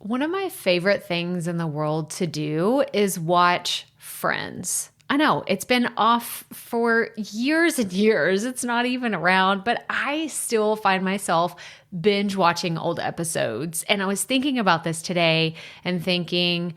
One of my favorite things in the world to do is watch Friends. I know it's been off for years and years. It's not even around, but I still find myself binge watching old episodes. And I was thinking about this today and thinking,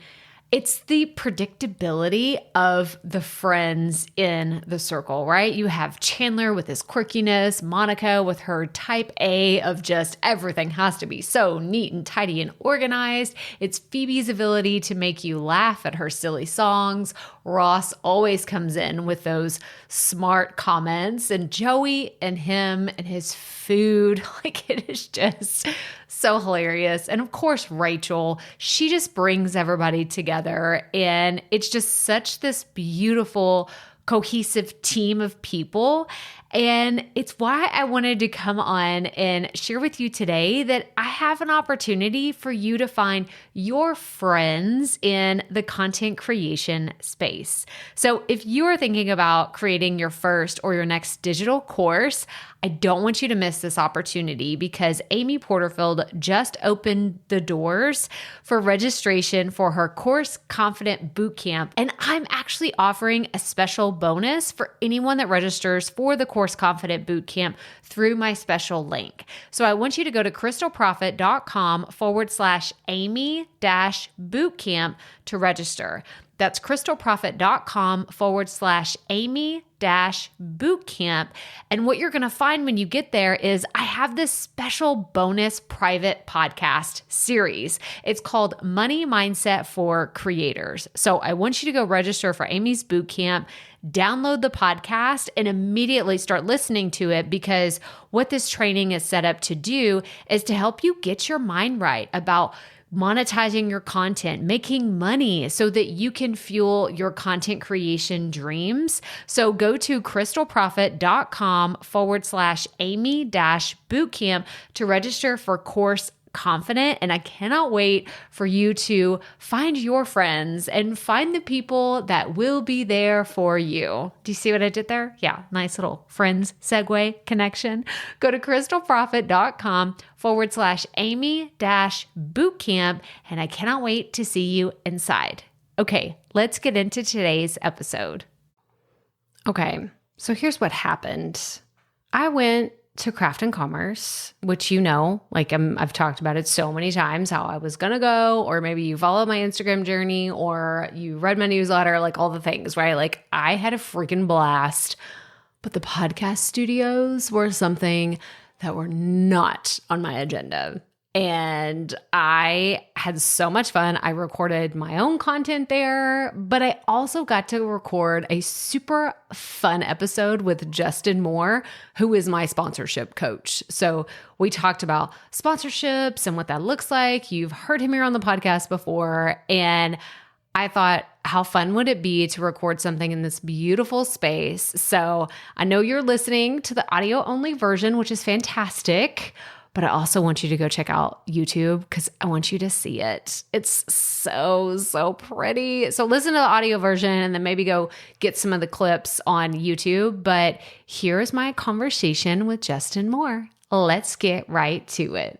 it's the predictability of the friends in the circle, right? You have Chandler with his quirkiness, Monica with her type A of just everything has to be so neat and tidy and organized. It's Phoebe's ability to make you laugh at her silly songs. Ross always comes in with those smart comments, and Joey and him and his food, like it is just so hilarious. And of course, Rachel, she just brings everybody together, and it's just such this beautiful, cohesive team of people. And it's why I wanted to come on and share with you today that I have an opportunity for you to find your friends in the content creation space. So if you are thinking about creating your first or your next digital course, I don't want you to miss this opportunity because Amy Porterfield just opened the doors for registration for her Course Confident Bootcamp. And I'm actually offering a special bonus for anyone that registers for the Course Confident Bootcamp through my special link. So I want you to go to krystalprofit.com/Amy-bootcamp to register. That's krystalprofit.com/Amy-bootcamp. And what you're going to find when you get there is I have this special bonus private podcast series. It's called Money Mindset for Creators. So I want you to go register for Amy's bootcamp, download the podcast, and immediately start listening to it, because what this training is set up to do is to help you get your mind right about monetizing your content, making money so that you can fuel your content creation dreams. So go to krystalprofit.com/Amy-bootcamp to register for Course Confident. And I cannot wait for you to find your friends and find the people that will be there for you. Do you see what I did there? Yeah, nice little friends segue connection. Go to krystalprofit.com/Amy-bootcamp. And I cannot wait to see you inside. Okay, let's get into today's episode. Okay, so here's what happened. I went to Craft and Commerce, which I've talked about it so many times, how I was going to go, or maybe you followed my Instagram journey or you read my newsletter, like all the things, right? Like I had a freaking blast, but the podcast studios were something that were not on my agenda. And I had so much fun. I recorded my own content there, but I also got to record a super fun episode with Justin Moore, who is my sponsorship coach. So we talked about sponsorships and what that looks like. You've heard him here on the podcast before. And I thought, how fun would it be to record something in this beautiful space? So I know you're listening to the audio only version, which is fantastic. But I also want you to go check out YouTube because I want you to see it. It's so, so pretty. So listen to the audio version and then maybe go get some of the clips on YouTube. But here's my conversation with Justin Moore. Let's get right to it.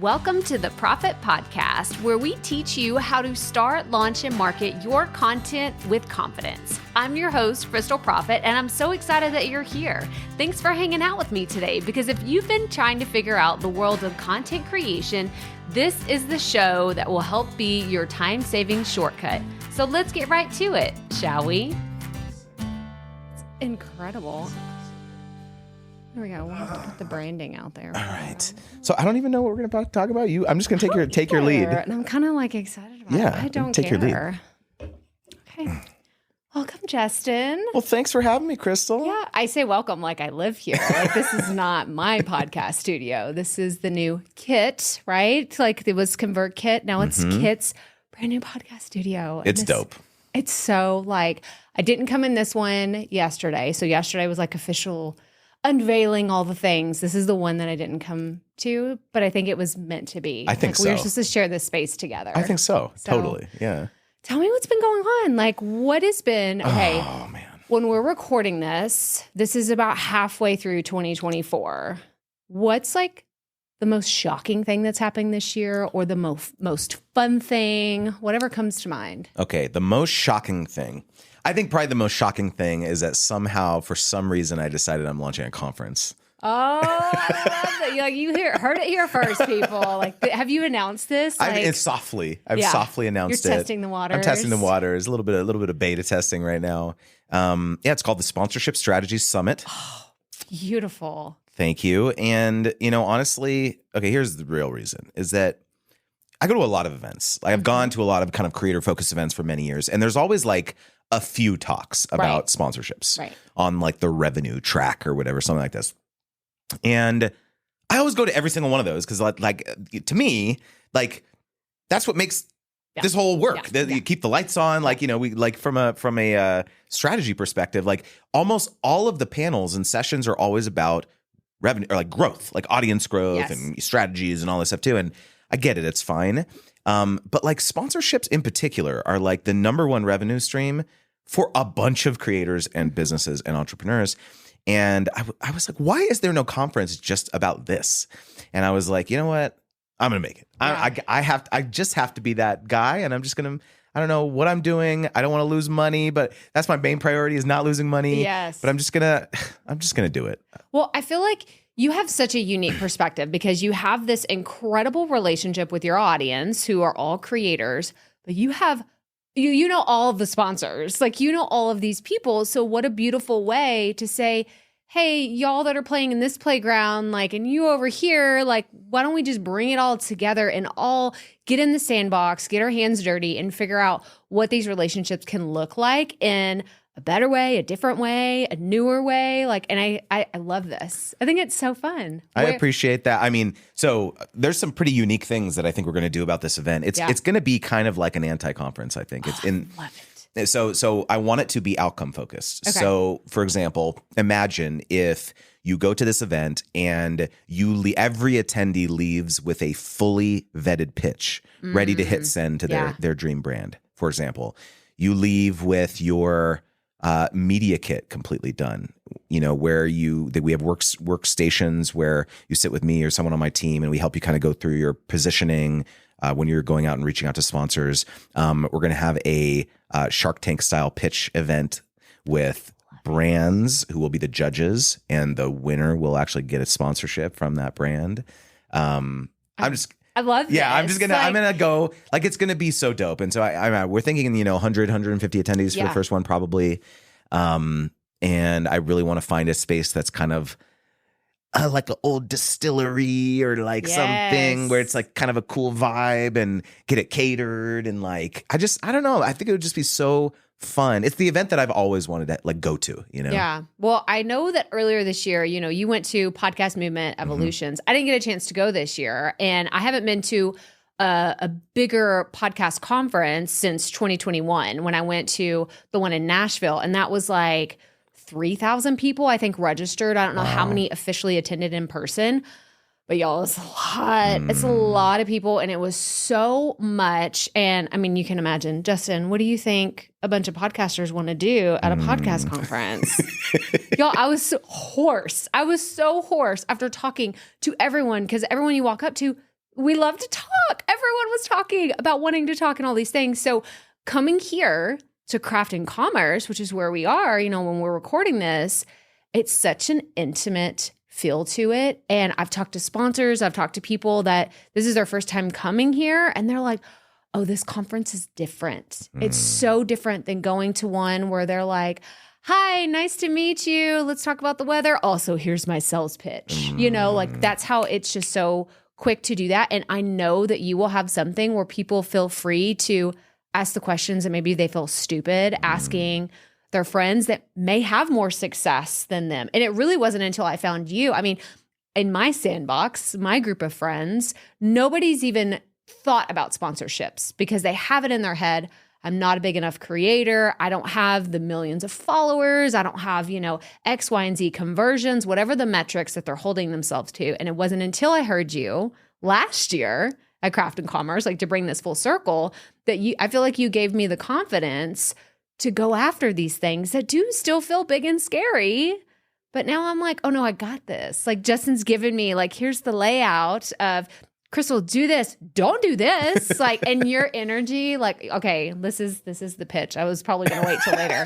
Welcome to the Profit Podcast, where we teach you how to start, launch, and market your content with confidence. I'm your host, Krystal Profit, and I'm so excited that you're here. Thanks for hanging out with me today, because if you've been trying to figure out the world of content creation, this is the show that will help be your time-saving shortcut. So let's get right to it, shall we? It's incredible. There we go. We'll have to put the branding out there. All right. So I don't even know what we're going to talk about. I'm just going to take your lead. And I'm kind of excited about it. I don't take care. Your lead. Okay. Welcome, Justin. Well, thanks for having me, Krystal. Yeah, I say welcome like I live here. This is not my podcast studio. This is the new Kit, right? It was ConvertKit. Now it's Kit's brand new podcast studio. It's dope. It's so I didn't come in this one yesterday. So yesterday was official unveiling all the things. This is the one that I didn't come to, but I think it was meant to be. I think so. We were supposed to share this space together. I think so. Totally. Yeah. Tell me what's been going on. What has been, okay. Oh, man. When we're recording this is about halfway through 2024. What's the the most shocking thing that's happening this year or the most fun thing, whatever comes to mind. Okay, the most shocking thing. I think probably the most shocking thing is that somehow, for some reason, I decided I'm launching a conference. Oh, I love that. Heard it here first, people. Like, have you announced this? It's softly. I've softly announced it. You're testing the waters. I'm testing the waters. A little bit of beta testing right now. It's called the Sponsorship Strategy Summit. Oh, beautiful. Thank you. And, honestly, okay, here's the real reason is that I go to a lot of events. I've gone to a lot of kind of creator focused events for many years. And there's always like a few talks about sponsorships on like the revenue track or whatever, something like this. And I always go to every single one of those because like to me, like that's what makes this whole work. You keep the lights on, like, we like from a strategy perspective, like almost all of the panels and sessions are always about revenue or like growth, like audience growth and strategies and all this stuff too. And I get it. It's fine. But like sponsorships in particular are like the number one revenue stream for a bunch of creators and businesses and entrepreneurs. And I was like, why is there no conference just about this? And I was like, you know what? I'm going to make it. I just have to be that guy. And I'm just going to, I don't know what I'm doing. I don't want to lose money, but that's my main priority is not losing money. Yes. But I'm just going to do it. Well, I feel like you have such a unique perspective because you have this incredible relationship with your audience who are all creators, but you have you know all of the sponsors, like all of these people. So what a beautiful way to say, hey, y'all that are playing in this playground, like, and you over here, like, why don't we just bring it all together and all get in the sandbox, get our hands dirty and figure out what these relationships can look like in a better way, a different way, a newer way. Like, and I love this. I think it's so fun. I appreciate that. I mean, so there's some pretty unique things that I think we're going to do about this event. It's going to be kind of like an anti-conference, I think. It's love it. So I want it to be outcome focused. Okay. So for example, imagine if you go to this event and every attendee leaves with a fully vetted pitch, ready to hit send to their dream brand. For example, you leave with your media kit completely done, where we have workstations where you sit with me or someone on my team and we help you kind of go through your positioning when you're going out and reaching out to sponsors. We're going to have a Shark Tank style pitch event with brands who will be the judges, and the winner will actually get a sponsorship from that brand. I love this. Yeah, I'm gonna go, like, it's gonna be so dope. And so we're thinking, 100, 150 attendees for the first one probably. And I really want to find a space that's kind of like an old distillery or like something where it's like kind of a cool vibe and get it catered. And like, I don't know. I think it would just be so fun. It's the event that I've always wanted to like go to, Yeah. Well, I know that earlier this year, you went to Podcast Movement Evolutions. I didn't get a chance to go this year, and I haven't been to a bigger podcast conference since 2021 when I went to the one in Nashville, and that was like 3,000 people, I think, registered. I don't know how many officially attended in person. But y'all, it's a lot. It's a lot of people, and it was so much. And I mean, you can imagine, Justin, what do you think a bunch of podcasters want to do at a podcast conference? Y'all, I was so hoarse. After talking to everyone, because everyone you walk up to, we love to talk. Everyone was talking about wanting to talk and all these things. So coming here to Craft and Commerce, which is where we are, when we're recording this, it's such an intimate feel to it. And I've talked to sponsors, I've talked to people that this is their first time coming here, and they're like, oh, this conference is different. It's so different than going to one where they're like, hi, nice to meet you. Let's talk about the weather. Also, here's my sales pitch. Like that's how it's just so quick to do that. And I know that you will have something where people feel free to ask the questions that maybe they feel stupid asking their friends that may have more success than them. And it really wasn't until I found you. I mean, in my sandbox, my group of friends, nobody's even thought about sponsorships because they have it in their head. I'm not a big enough creator. I don't have the millions of followers. I don't have, X, Y, and Z conversions, whatever the metrics that they're holding themselves to. And it wasn't until I heard you last year at Craft and Commerce, like to bring this full circle, that I feel like you gave me the confidence to go after these things that do still feel big and scary, But now I'm like, oh no, I got this. Like Justin's given me like, here's the layout of Krystal, do this, don't do this. Like, and your energy, like, okay, this is the pitch. I was probably going to wait till later.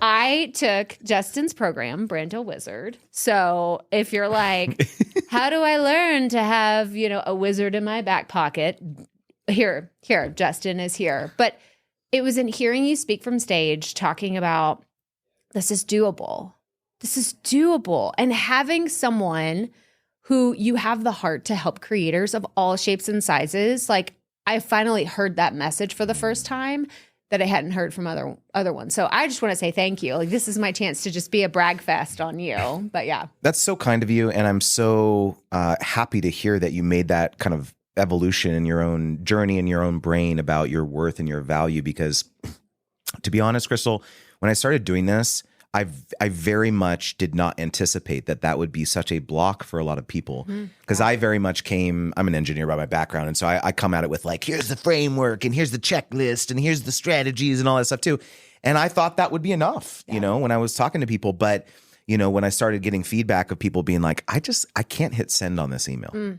I took Justin's program, Brand Deal Wizard. So if you're like, how do I learn to have, a wizard in my back pocket? Here, Justin is here. But it was in hearing you speak from stage, talking about this is doable. This is doable. And having someone who you have the heart to help creators of all shapes and sizes. Like I finally heard that message for the first time that I hadn't heard from other ones. So I just want to say thank you. Like this is my chance to just be a brag fest on you. But yeah. That's so kind of you. And I'm so happy to hear that you made that kind of evolution in your own journey, in your own brain about your worth and your value. Because to be honest, Krystal, when I started doing this, I very much did not anticipate that would be such a block for a lot of people, because I very much I'm an engineer by my background. And so I come at it with like, here's the framework and here's the checklist and here's the strategies and all that stuff too. And I thought that would be enough, when I was talking to people. But, when I started getting feedback of people being like, I can't hit send on this email.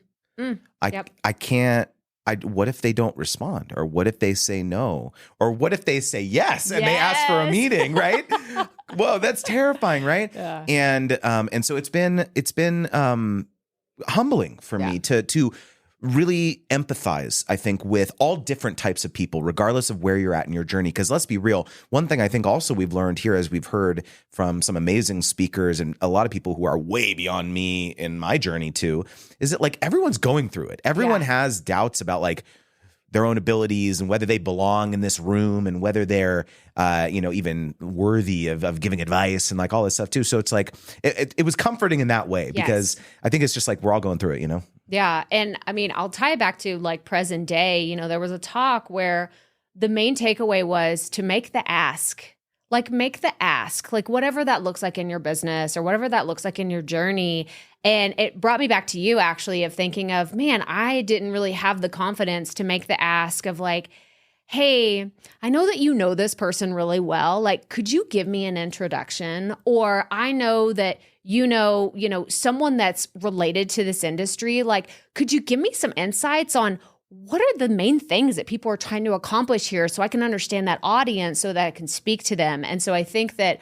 I can't. What if they don't respond? Or what if they say no? Or what if they say yes and they ask for a meeting, right? Whoa, that's terrifying, right? Yeah. And so it's been humbling for me to really empathize, I think, with all different types of people, regardless of where you're at in your journey. Because let's be real, one thing I think also we've learned here, as we've heard from some amazing speakers and a lot of people who are way beyond me in my journey too, is that like everyone's going through it. Everyone has doubts about like their own abilities and whether they belong in this room and whether they're, even worthy of giving advice and like all this stuff too. So it's like, it was comforting in that way, because I think it's just like, we're all going through it, Yeah. And I mean, I'll tie it back to like present day. There was a talk where the main takeaway was to make the ask. Like make the ask, like whatever that looks like in your business or whatever that looks like in your journey. And it brought me back to you actually, of thinking of, man, I didn't really have the confidence to make the ask of like, hey, I know that you know this person really well. Like, could you give me an introduction? Or I know that you know, someone that's related to this industry. Like, could you give me some insights on what are the main things that people are trying to accomplish here so I can understand that audience so that I can speak to them? And so I think that,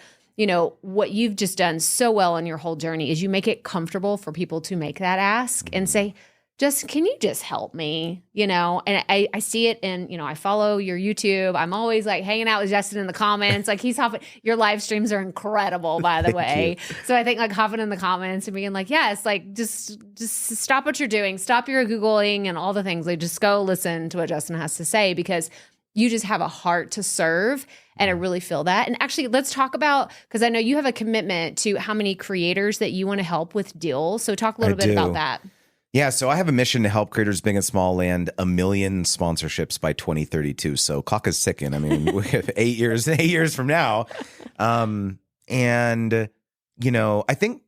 what you've just done so well in your whole journey is you make it comfortable for people to make that ask and say, Justin, can you just help me? And I see it in, I follow your YouTube. I'm always like hanging out with Justin in the comments. Like he's hopping, your live streams are incredible, by the way. So I think like hopping in the comments and being like, yes, like just stop what you're doing. Stop your Googling and all the things. Like just go listen to what Justin has to say, because you just have a heart to serve. And I really feel that. And actually, let's talk about, because I know you have a commitment to how many creators that you want to help with deals. So talk a little bit about that. Yeah, so I have a mission to help creators big and small land 1 million sponsorships by 2032. So clock is ticking. I mean, we have 8 years from now. And, I think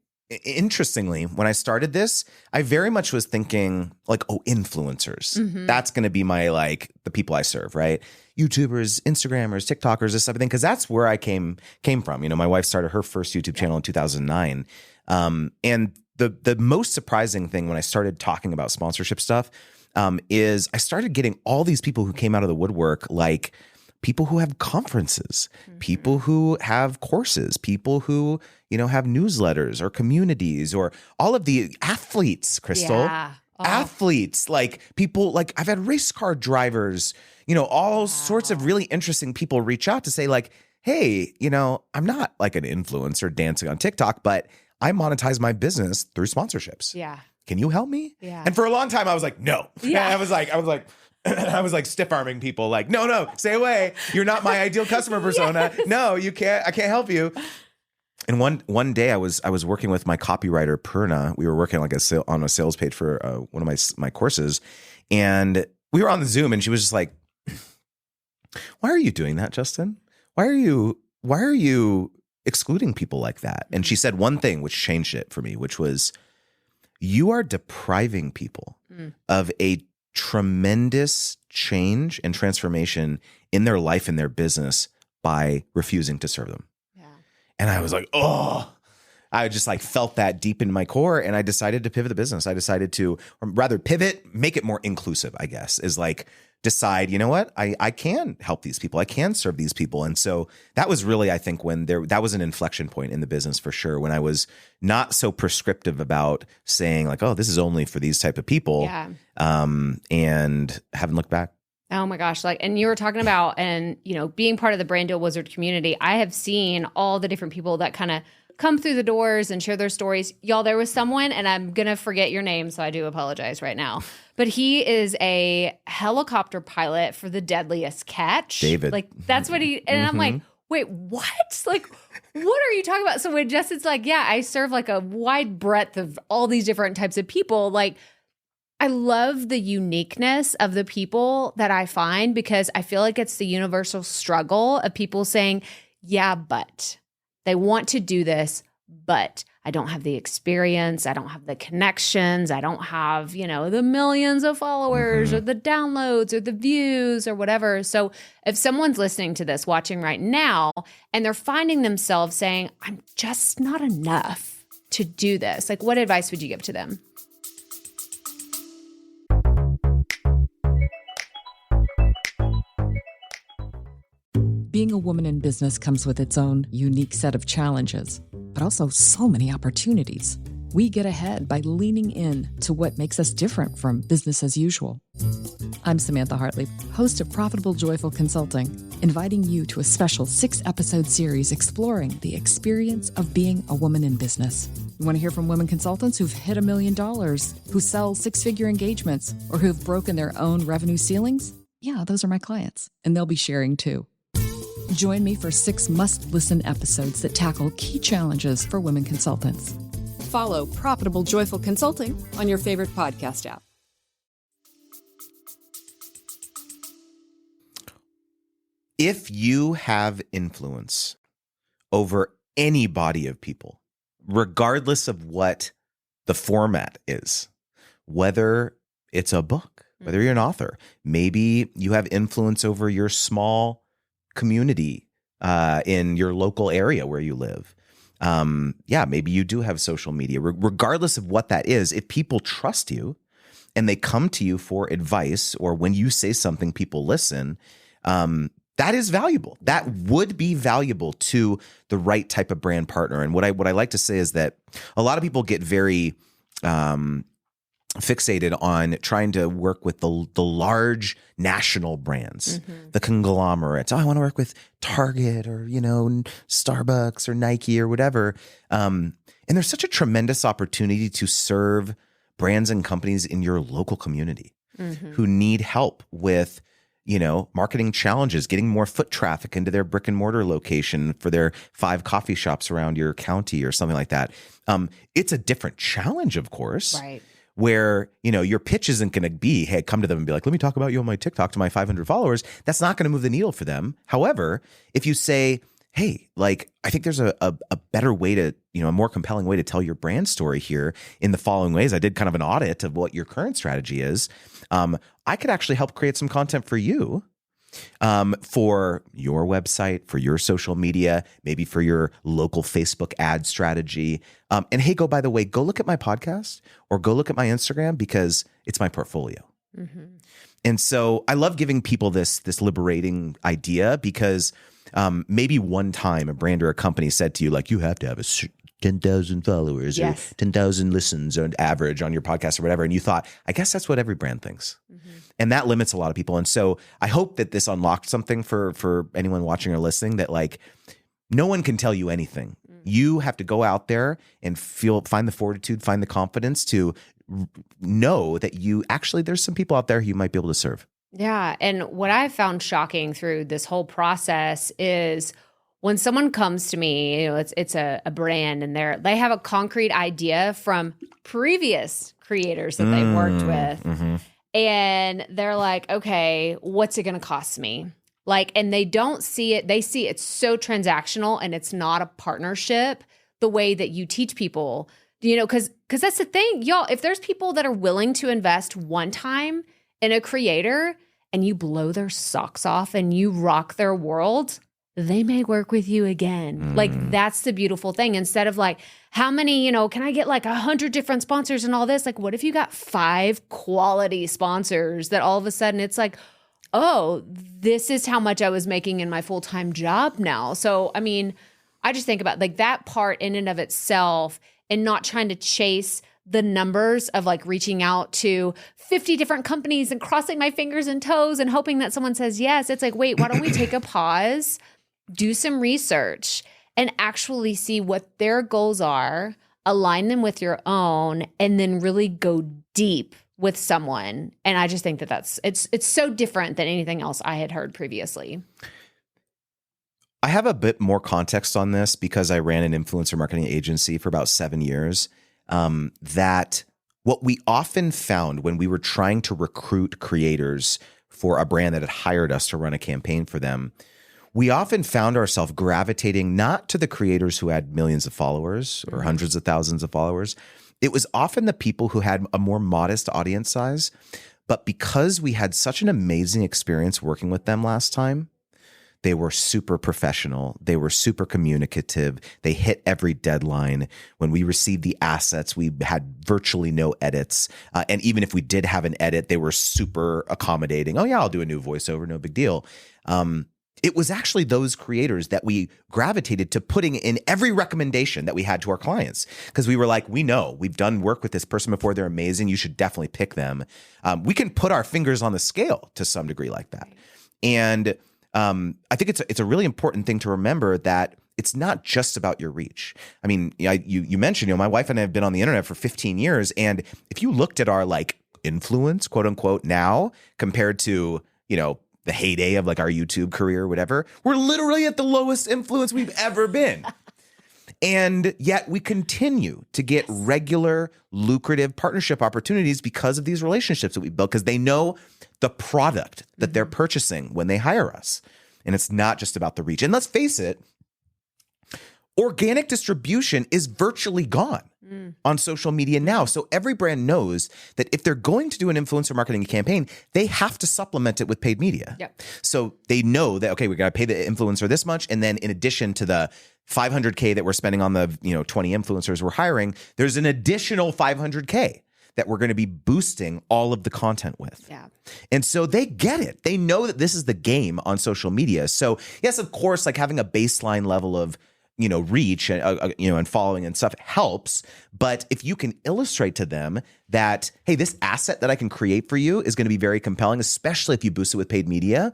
interestingly, when I started this, I very much was thinking like, oh, influencers. Mm-hmm. That's going to be my, like the people I serve, right? YouTubers, Instagrammers, TikTokers, this type of thing. Cause that's where I came from. My wife started her first YouTube channel in 2009. And the most surprising thing when I started talking about sponsorship stuff is I started getting all these people who came out of the woodwork, like people who have conferences, people who have courses, people who, have newsletters or communities, or all of the athletes, Krystal. Yeah. Oh. Athletes, like people, like I've had race car drivers, all sorts of really interesting people reach out to say like, hey, I'm not like an influencer dancing on TikTok, but I monetize my business through sponsorships. Yeah. Can you help me? Yeah. And for a long time I was like, no. Yeah. I was like stiff arming people like, no, stay away. You're not my ideal customer persona. Yes. No, you can't, I can't help you. And one day I was working with my copywriter, Purna. We were working like on a sales page for one of my courses. And we were on the Zoom and she was just like, why are you doing that, Justin? Why are you excluding people like that? And she said one thing which changed it for me, which was, you are depriving people of a tremendous change and transformation in their life and their business by refusing to serve them. Yeah. And I was like, oh, I just like felt that deep in my core, and I decided to pivot the business. I decided to, or rather pivot, make it more inclusive, I guess, is like decide, you know what, I can help these people. I can serve these people. And so that was really, I think, when that was an inflection point in the business for sure, when I was not so prescriptive about saying like, oh, this is only for these type of people. Yeah. And haven't looked back. Oh my gosh. And you were talking about, and being part of the Brand Deal Wizard community, I have seen all the different people that kind of come through the doors and share their stories. Y'all, there was someone, and I'm going to forget your name, so I do apologize right now, but he is a helicopter pilot for the Deadliest Catch. David. Like, that's what he, and I'm like, wait, what? Like, what are you talking about? So when Justin's like, yeah, I serve like a wide breadth of all these different types of people, like, I love the uniqueness of the people that I find, because I feel like it's the universal struggle of people saying, yeah, but they want to do this, but I don't have the experience. I don't have the connections. I don't have, the millions of followers or the downloads or the views or whatever. So if someone's listening to this, watching right now, and they're finding themselves saying, I'm just not enough to do this, like, what advice would you give to them? Being a woman in business comes with its own unique set of challenges, but also so many opportunities. We get ahead by leaning in to what makes us different from business as usual. I'm Samantha Hartley, host of Profitable Joyful Consulting, inviting you to a special 6-episode series exploring the experience of being a woman in business. You want to hear from women consultants who've hit $1 million, who sell 6-figure engagements, or who've broken their own revenue ceilings? Yeah, those are my clients, and they'll be sharing too. Join me for 6 must-listen episodes that tackle key challenges for women consultants. Follow Profitable Joyful Consulting on your favorite podcast app. If you have influence over any body of people, regardless of what the format is, whether it's a book, whether you're an author, maybe you have influence over your small community in your local area where you live. Maybe you do have social media. Regardless of what that is, if people trust you and they come to you for advice, or when you say something, people listen, that is valuable. That would be valuable to the right type of brand partner. And what I like to say is that a lot of people get very fixated on trying to work with the large national brands, the conglomerates. Oh, I want to work with Target or, Starbucks or Nike or whatever. And there's such a tremendous opportunity to serve brands and companies in your local community who need help with, marketing challenges, getting more foot traffic into their brick and mortar location for their 5 coffee shops around your county or something like that. It's a different challenge, of course. Right. Where, your pitch isn't going to be, hey, come to them and be like, let me talk about you on my TikTok to my 500 followers. That's not going to move the needle for them. However, if you say, hey, like, I think there's a better way to, a more compelling way to tell your brand story here in the following ways. I did kind of an audit of what your current strategy is. I could actually help create some content for you. For your website, for your social media, maybe for your local Facebook ad strategy. And hey, by the way, go look at my podcast or go look at my Instagram, because it's my portfolio. And so I love giving people this liberating idea, because maybe one time a brand or a company said to you, like, you have to have 10,000 followers or 10,000 listens on average on your podcast or whatever. And you thought, I guess that's what every brand thinks. And that limits a lot of people. And so I hope that this unlocked something for anyone watching or listening, that like, no one can tell you anything. You have to go out there and find the fortitude, find the confidence to know that there's some people out there who you might be able to serve. Yeah. And what I found shocking through this whole process is when someone comes to me, it's a brand, and they have a concrete idea from previous creators that they've worked with. And they're like, okay, what's it going to cost me? Like, and they don't see it. They see it's so transactional, and it's not a partnership the way that you teach people, because that's the thing, y'all. If there's people that are willing to invest one time in a creator and you blow their socks off and you rock their world, they may work with you again. Like, that's the beautiful thing. Instead of like, how many, can I get like 100 different sponsors and all this? Like, what if you got 5 quality sponsors that all of a sudden it's like, oh, this is how much I was making in my full-time job now. So, I mean, I just think about like that part in and of itself, and not trying to chase the numbers of like reaching out to 50 different companies and crossing my fingers and toes and hoping that someone says yes. It's like, wait, why don't we take a pause, do some research, and actually see what their goals are, align them with your own, and then really go deep with someone. And I just think that it's so different than anything else I had heard previously. I have a bit more context on this because I ran an influencer marketing agency for about 7 years. That what we often found when we were trying to recruit creators for a brand that had hired us to run a campaign for them, we often found ourselves gravitating not to the creators who had millions of followers or hundreds of thousands of followers. It was often the people who had a more modest audience size. But because we had such an amazing experience working with them last time, they were super professional. They were super communicative. They hit every deadline. When we received the assets, we had virtually no edits. And even if we did have an edit, they were super accommodating. Oh yeah, I'll do a new voiceover, no big deal. It was actually those creators that we gravitated to putting in every recommendation that we had to our clients. Because we were like, we know, we've done work with this person before. They're amazing. You should definitely pick them. We can put our fingers on the scale to some degree like that. And I think it's a really important thing to remember that it's not just about your reach. I mean, you mentioned, my wife and I have been on the internet for 15 years. And if you looked at our like influence, quote unquote, now compared to, the heyday of like our YouTube career or whatever, we're literally at the lowest influence we've ever been. And yet we continue to get regular, lucrative partnership opportunities because of these relationships that we built, because they know the product that they're purchasing when they hire us. And it's not just about the reach. And let's face it, organic distribution is virtually gone on social media now. So every brand knows that if they're going to do an influencer marketing campaign, they have to supplement it with paid media. Yep. So they know that, okay, we got to pay the influencer this much. And then in addition to the $500K that we're spending on the 20 influencers we're hiring, there's an additional $500K that we're going to be boosting all of the content with. Yeah. And so they get it. They know that this is the game on social media. So yes, of course, like having a baseline level of reach and following and stuff helps. But if you can illustrate to them that, hey, this asset that I can create for you is going to be very compelling, especially if you boost it with paid media,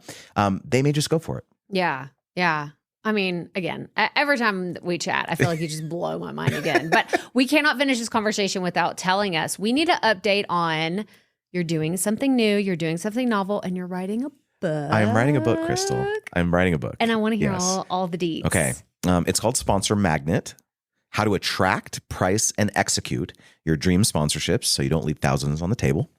they may just go for it. Yeah. Yeah. I mean, again, every time we chat, I feel like you just blow my mind again. But we cannot finish this conversation without telling us we need an update on you're doing something new, you're doing something novel, and you're writing a book. I'm writing a book, Krystal. I'm writing a book. And I want to hear all the deets. Okay. It's called Sponsor Magnet: How to Attract, Price, and Execute Your Dream Sponsorships So You Don't Leave Thousands on the Table.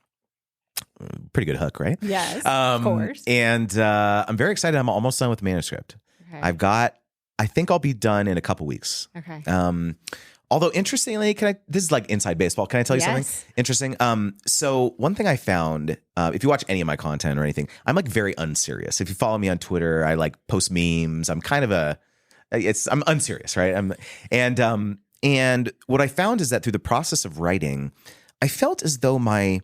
Pretty good hook, right? Yes, of course. And I'm very excited. I'm almost done with the manuscript. Okay. I think I'll be done in a couple weeks. Okay. Although interestingly, this is like inside baseball. Can I tell you something interesting? So one thing I found, if you watch any of my content or anything, I'm like very unserious. If you follow me on Twitter, I like post memes. I'm kind of I'm unserious, right? And what I found is that through the process of writing, I felt as though my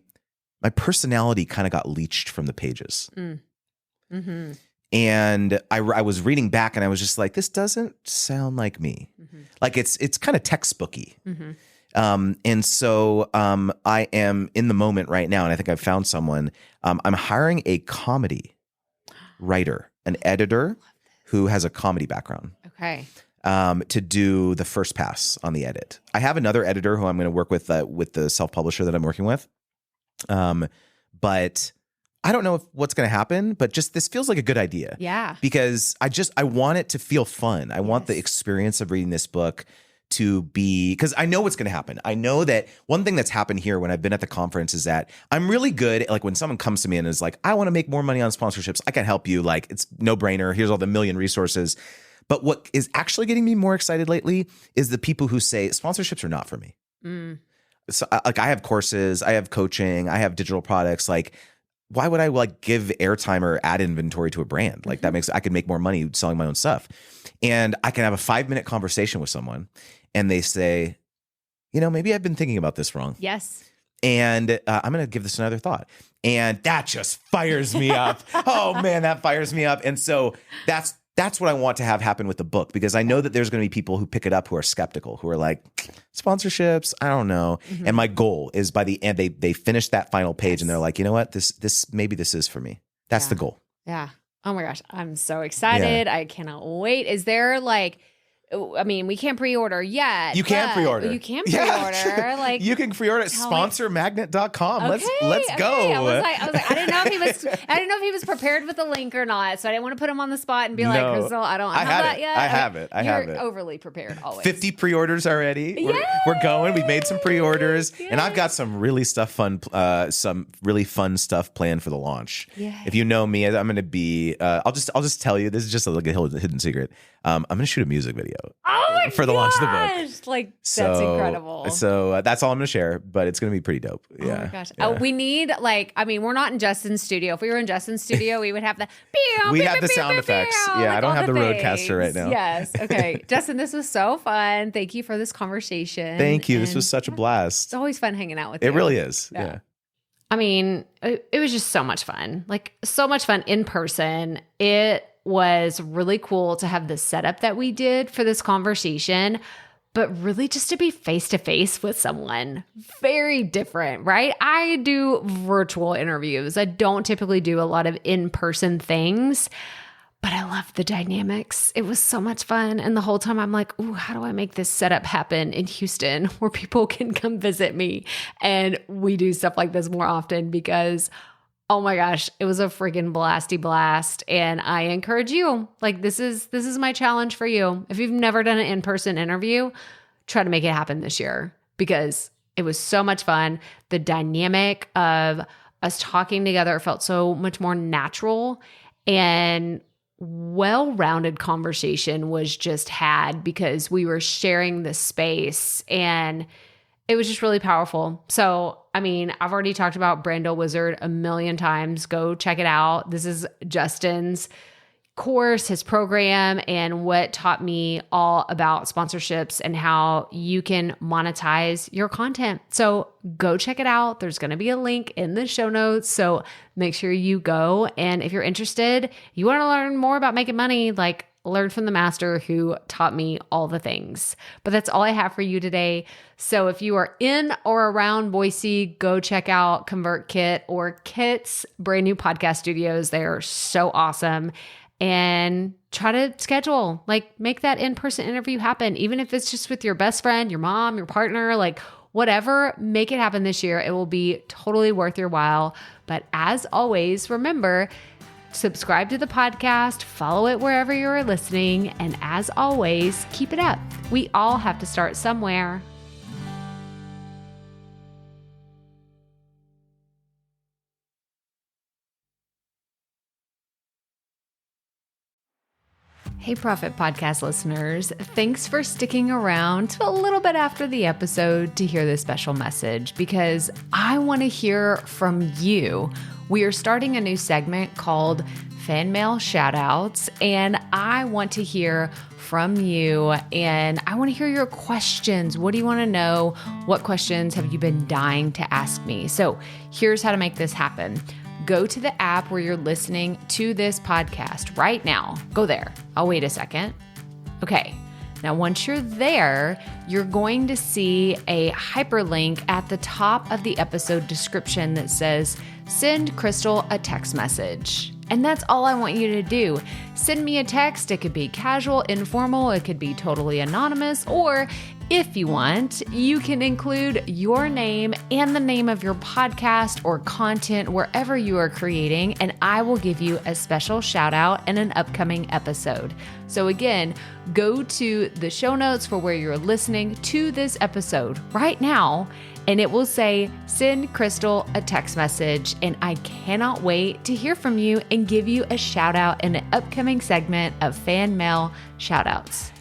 personality kind of got leached from the pages. Mm-hmm. And I was reading back and I was just like, this doesn't sound like me. Mm-hmm. Like it's kind of textbooky. Mm-hmm. And so I am in the moment right now, and I think I've found someone. I'm hiring a comedy writer, an editor who has a comedy background. Okay. To do the first pass on the edit. I have another editor who I'm going to work with the self-publisher that I'm working with. But I don't know what's going to happen, but just this feels like a good idea. Yeah. Because I want it to feel fun. I want the experience of reading this book to be, because I know what's going to happen. I know that one thing that's happened here when I've been at the conference is that I'm really good at, like, when someone comes to me and is like, I want to make more money on sponsorships, I can help you. Like, it's no brainer. Here's all the million resources. But what is actually getting me more excited lately is the people who say sponsorships are not for me. So like, I have courses, I have coaching, I have digital products. Like, why would I like give airtime or add inventory to a brand? Like I could make more money selling my own stuff. And I can have a 5-minute conversation with someone and they say, maybe I've been thinking about this wrong. Yes. And I'm going to give this another thought. And that just fires me up. Oh man, that fires me up. And so that's what I want to have happen with the book, because I know that there's going to be people who pick it up who are skeptical, who are like, sponsorships, I don't know. And my goal is by the end, they finish that final page and they're like, you know what, maybe this is for me. That's the goal. Yeah. Oh my gosh. I'm so excited. I cannot wait. Is there we can't pre-order yet. You can pre-order. You can pre-order. Like you can pre-order at sponsormagnet.com. Okay, Let's go. I was like, I didn't know if he was prepared with the link or not. So I didn't want to put him on the spot and be like, Krystal, I don't have that yet. I have it. You're overly prepared always. 50 pre-orders already. We're going. We've made some pre-orders. Yay. And I've got some really some really fun stuff planned for the launch. Yay. If you know me, I'm going to be, I'll just tell you, this is just like a hidden secret. I'm going to shoot a music video for the launch of the book. Like, that's incredible. So that's all I'm going to share, but it's going to be pretty dope. Yeah. Oh my gosh. We need we're not in Justin's studio. If we were in Justin's studio, we would have the we'd have the sound effects. Yeah, I don't have the Rodecaster right now. Yes. Okay. Justin, this was so fun. Thank you for this conversation. Thank you. This was such a blast. It's always fun hanging out with you. It really is. Yeah. I mean, it was just so much fun. Like, so much fun in person. It was really cool to have the setup that we did for this conversation, but really just to be face to face with someone. Very different, right? I do virtual interviews. I don't typically do a lot of in-person things, but I love the dynamics. It was so much fun. And the whole time I'm like, ooh, how do I make this setup happen in Houston where people can come visit me? And we do stuff like this more often because oh my gosh, it was a freaking blasty blast. And I encourage you, like, this is my challenge for you. If you've never done an in-person interview, try to make it happen this year because it was so much fun. The dynamic of us talking together felt so much more natural, and well-rounded conversation was just had because we were sharing the space, and it was just really powerful. So, I mean, I've already talked about Brando Wizard a million times. Go check it out. This is Justin's course, his program, and what taught me all about sponsorships and how you can monetize your content. So go check it out. There's going to be a link in the show notes. So make sure you go. And if you're interested, you want to learn more about making money, like, learn from the master who taught me all the things. But that's all I have for you today. So if you are in or around Boise, go check out ConvertKit or Kit's brand new podcast studios. They are so awesome. And try to schedule, like, make that in-person interview happen. Even if it's just with your best friend, your mom, your partner, like, whatever, make it happen this year. It will be totally worth your while. But as always, remember, subscribe to the podcast, follow it wherever you're listening, and as always, keep it up. We all have to start somewhere. Hey, Profit Podcast listeners, thanks for sticking around to a little bit after the episode to hear this special message, because I want to hear from you. We are starting a new segment called Fan Mail Shoutouts, and I want to hear from you, and I want to hear your questions. What do you want to know? What questions have you been dying to ask me? So here's how to make this happen. Go to the app where you're listening to this podcast right now. Go there. I'll wait a second. Okay. Now, once you're there, you're going to see a hyperlink at the top of the episode description that says, send Krystal a text message. And that's all I want you to do. Send me a text. It could be casual, informal. It could be totally anonymous. Or if you want, you can include your name and the name of your podcast or content wherever you are creating, and I will give you a special shout out in an upcoming episode. So again, go to the show notes for where you're listening to this episode right now, and it will say, send Krystal a text message. And I cannot wait to hear from you and give you a shout out in an upcoming segment of Fan Mail Shoutouts.